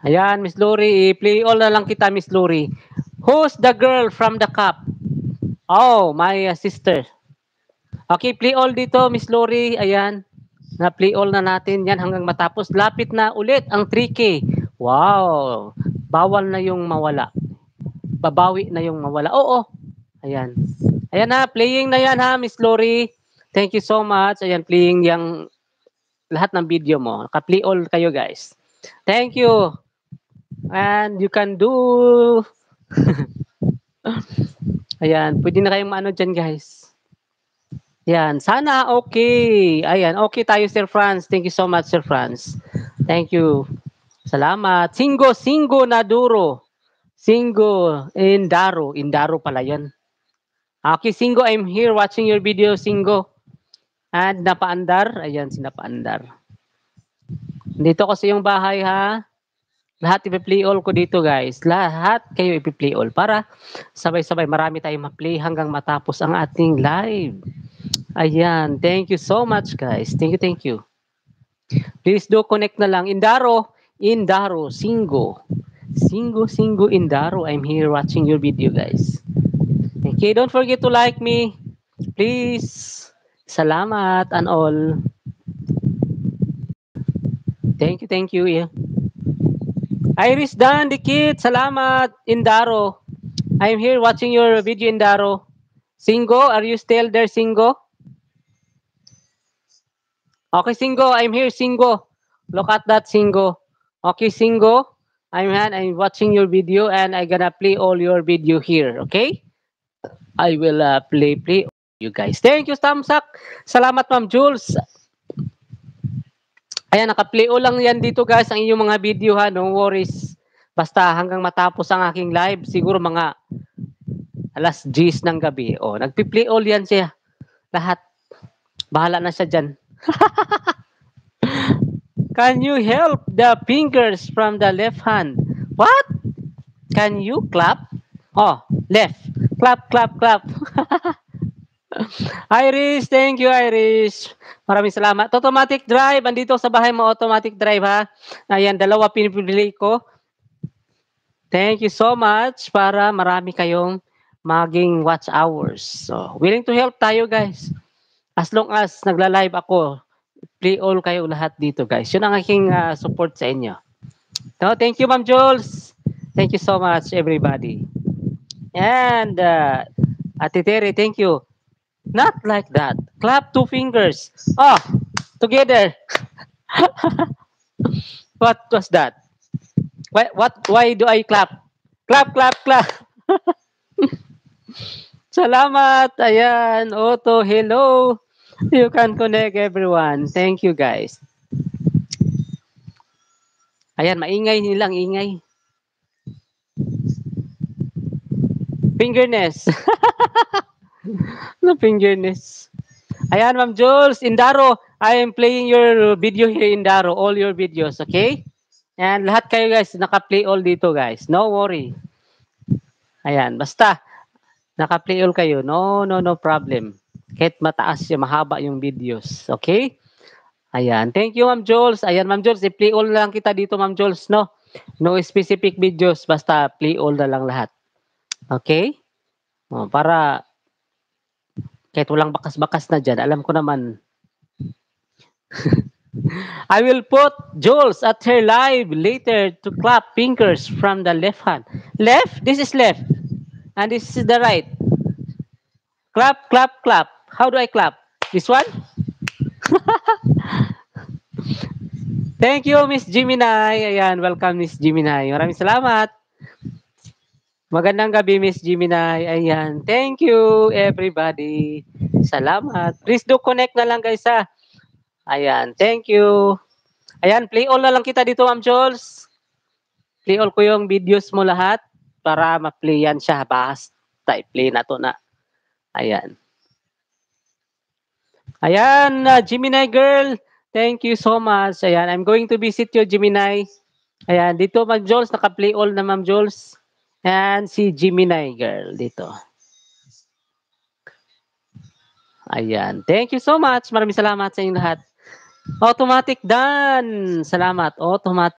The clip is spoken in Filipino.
Ayan, Miss Lori, play all na lang kita, Miss Lori. Who's the girl from the cup? Oh, my sister. Okay, play all dito, Miss Lori. Ayan, na-play all na natin yan hanggang matapos. Lapit na ulit ang 3K. Wow, bawal na yung mawala. Babawi na yung mawala. Oo, ayan. Ayan na, playing na yan ha, Miss Lori. Thank you so much. Ayan, playing yung lahat ng video mo. Naka-play all kayo, guys. Thank you. And you can do... Ayan, pwede na kayong maano dyan, guys. Yan, sana okay. Ayan, okay tayo, Sir Franz. Thank you so much, Sir Franz. Thank you. Salamat. Singo na duro. Singo Indaro. Indaro pala yan. Okay, Singo, I'm here watching your video, Singo. And napaandar. Ayan, si napaandar. Dito kasi yung bahay, ha? Lahat ipi-play all ko dito, guys. Lahat kayo ipi-play all para sabay-sabay marami tayong ma-play hanggang matapos ang ating live. Ayan, thank you so much, guys. Thank you. Please do connect na lang. Indaro, Singo. Singo, Indaro. I'm here watching your video, guys. Okay, don't forget to like me. Please. Salamat and all. Thank you. Yeah. Iris Dan, the kid. Salamat, Indaro. I'm here watching your video, Indaro. Singo, are you still there, Singo? Okay, Singo, I'm here, Singo. Look at that, Singo. Okay, Singo, I'm watching your video and I'm gonna play all your video here, okay? I will play you guys. Thank you, Tamsak. Salamat, Ma'am Jules. Ayan, naka-play all lang yan dito, guys, ang inyong mga video, ha? No worries. Basta hanggang matapos ang aking live, siguro mga alas 10 ng gabi. Oh, nagpi-play all yan siya. Lahat. Bahala na siya dyan. Can you help the fingers from the left hand? What? Can you clap? Oh, left. Clap. Iris, thank you, Iris. Maraming salamat. Automatic drive. Andito sa bahay mo, automatic drive, ha? Ayan, dalawa pinipili ko. Thank you so much para marami kayong maging watch hours. So, willing to help tayo, guys. As long as nagla-live ako, play all kayo lahat dito, guys. Yun ang aking support sa inyo. No, thank you, Ma'am Jules. Thank you so much, everybody. And Ate Terry, thank you. Not like that. Clap 2 fingers. Oh, together. What was that? Why do I clap? Clap. Salamat. Ayan. Otto, hello. You can connect everyone. Thank you, guys. Ayan, maingay nilang, ingay. Fingerness. No fingerness. Ayan, Ma'am Jules, Indaro, I am playing your video here, Indaro, all your videos, okay? And lahat kayo, guys, naka-play all dito, guys. No worry. Ayan, basta naka-play all kayo. No problem. Kahit mataas yung mahaba yung videos, okay? Ayan, thank you, Ma'am Jules. Ayan, Ma'am Jules, i-play all na lang kita dito, Ma'am Jules, no? No specific videos, basta play all na lang lahat. Okay? O, para kahit walang bakas-bakas na dyan, alam ko naman. I will put Jules at her live later to clap fingers from the left hand. Left? This is left. And this is the right. Clap. How do I clap? This one? Thank you, Miss Jiminay. Ayan, welcome, Miss Jiminay. Maraming salamat. Magandang gabi, Miss Jiminay. Ayan, thank you, everybody. Salamat. Please do connect na lang, guys, ha. Ayan, thank you. Ayan, play all na lang kita dito, Ma'am Jules. Play all ko yung videos mo lahat para ma-play yan siya. Basta i-play na to na. Ayan. Ayan, Gemini girl. Thank you so much. Ayan, I'm going to visit you, Gemini. Ayan, dito, Ma'am Jules. Naka-play all na, Ma'am Jules. And si Gemini girl dito. Ayan. Thank you so much. Maraming salamat sa inyong lahat. Automatic done. Salamat. Automatic.